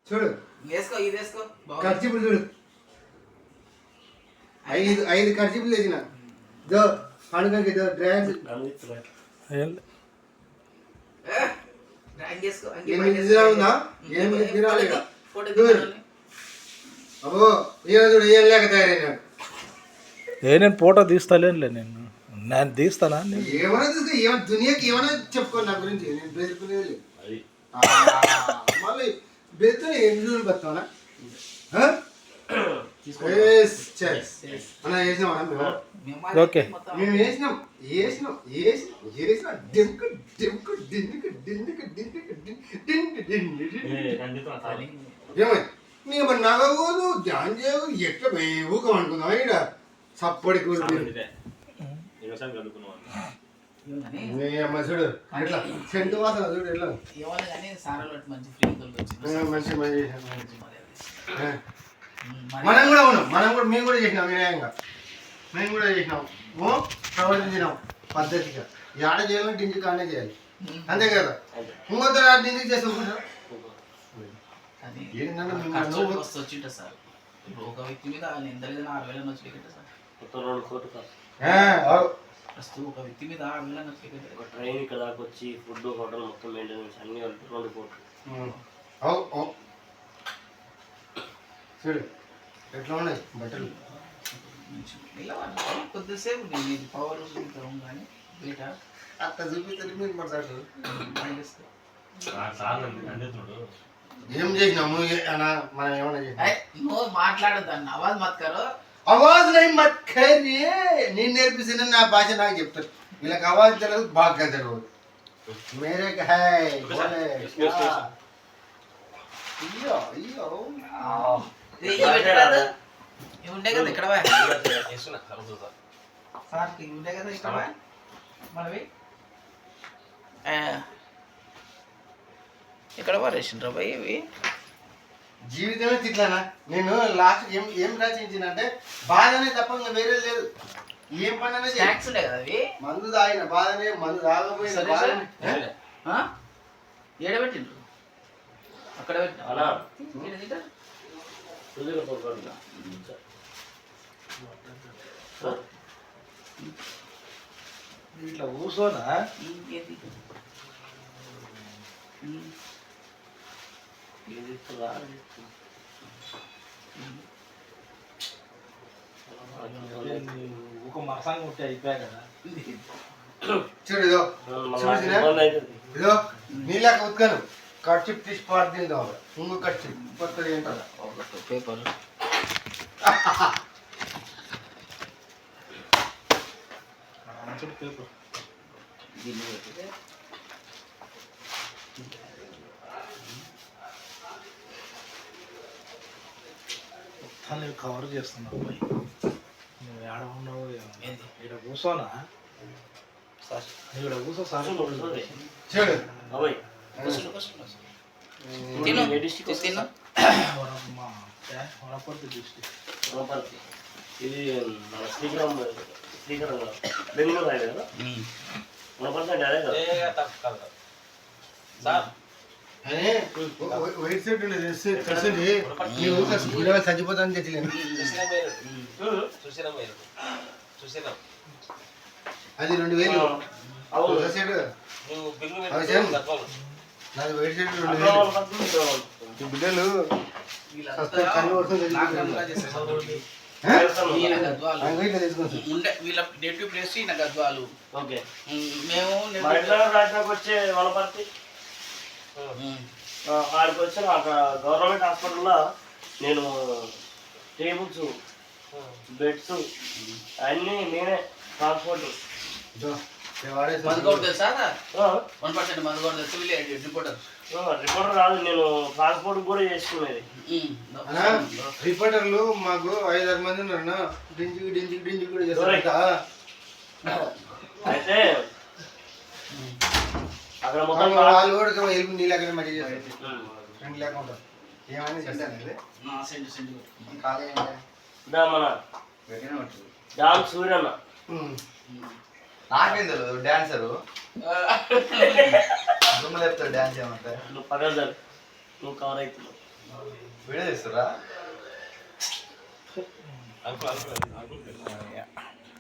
చూడు వేసుకో ఇది వేసుకో ఖర్చులు చూడు 5 ఖర్చులు వేసిన దో అనుకోకి దో డ్రాన్స్ డ్రాయింగ్ వేసుకో ఉందా అబ్బో చూడు ఏం లేక తయారైనాడు నేను ఫోటో తీస్తాలేనులే నేను తీస్తానా ఏమైనా తీసుకో ఏమైనా దునియాకి ఏమైనా చెప్పుకోండి నా గురించి నేను బెదిరిపోలేదు మళ్ళీ బెదిరితో ఏం చూడు బతావనా ఓకే మేము వేసినాం ఏమై మేము నగదు ధ్యానం చేయదు ఎట్లా ఊకం అనుకుందాం ఇక్కడ సప్పటి చూడు ఎట్లా సెంటు వాసన చూడు ఎట్లా మంచి మనం కూడా ఉన్నాం మేము కూడా చేసినాం వినయంగా మేము కూడా చేసినాం ప్రవర్తించినాం పద్ధతిగా ఆడ చేయాలంటే ఇంటికి కానే చేయాలి అంతే కదా ఇంకొక ఇంటికి చేసుకుంటారు వచ్చింట సార్ ఒక వ్యక్తి మీద ఎంత లేదని 6,000 వచ్చి సార్ ఒక వ్యక్తి మీద 6,000 వచ్చి ఒక ట్రైన్ ఇక్కడ దాకా వచ్చి ఫుడ్ హోటల్ మొత్తం మెయింటెనెన్స్ అన్ని కలిపి 2 కోట్లు చూడు ఎట్లా ఉన్నాయి బట్టలు కొద్దిసేపు పవర్ చూపిస్తాం కానీ బయట అట్లా చూపిస్తారు మీరు మాట్లాడు ఏం చేసినాము మనం ఏమన్నా నువ్వు మాట్లాడద్దాన్ని అవాజ్ మత్ కరో आवाज नहीं मत करिए నేను నేర్పిసిన నా భాష నాకు చెప్తారు వీళ్ళకి आवाज తెలియదు బాగా తెలియదు मेरे है बोले అయ్యో అయ్యో ఉండే కదా ఇక్కడ సార్ ఉండే కదా ఇక్కడ మనవి ఇక్కడ వారేసిండ్రా భయ్ ఇవి జీవితమే తిట్లానా నేను లాస్ట్ ఏం రాసించినంటే బాధనే తప్ప ఇంకా వేరే లేదు ఏం పని అనేది స్నాక్స్ ఉండే కదా అవి మందు తాగిన బాధనే మందు తాగపోయిన బాధనే ఏడబెట్టిండ్రు అక్కడ ఇట్లా కూర్చోనా ఒక మసాంగ్ ఉంటే అయిపోయా కదా చూడు ఇదో ఇదో నీళ్ళకి ఉత్కాను కట్చిప్ తీసి పాడుతుంది కావాలి ఇంకో కట్చిప్ కొత్తది ఏంటారు పేపర్ పేపర్ మొత్తాన్ని కవర్ చేస్తున్నావు పోయి నువ్వు ఏడ ఉన్నావు ఇక్కడ కూర్చోనా ఇక్కడ కూర్చో సార్ చూడు వనపర్తి డిస్ట్రిక్ట్ ఇది శ్రీకారం బెంగళూరు అయ్యే కదా వనపర్తి అంటే అదే కదా సార్ వైట్ షర్ట్ ఉండేది తెలిసింది చచ్చిపోతాను తెచ్చలేను అది 2,000 నాది వైట్ షర్ట్ 2,000 బిడ్డలు వీళ్ళ నేటివ్ ప్లేస్ గద్వాలు ఓకే మేము వచ్చే వనపర్తి ఆడికి వచ్చిన అక్కడ గవర్నమెంట్ హాస్పిటల్లో నేను టేబుల్స్ బెడ్స్ అన్నీ నేనే ట్రాన్స్పోర్ట్ మధుగౌడ్ తెలుసా 1% మధుగౌడ్ తెలుసు రిపోర్టర్ రాదు నేను ట్రాన్స్పోర్ట్ కూడా చేసుకునేది రిపోర్టర్లు మాకు 5-6 మంది ఉన్నారు డింజి కూడా చేస్తారు అయితే అక్కడ మొత్తం వాళ్ళు కూడా హెల్ప్ నీ లేకనే మళ్ళీ చేస్తారు ఫ్రెండ్ లేకుండా ఏమైనా మన డామ్ సూర్యన్న నాకేం తెలియదు డాన్సరు చెప్తారు డాన్స్ ఏమంటారు నువ్వు పగలు నువ్వు కవర్ అవుతున్నావు వీడియో చేస్తారా?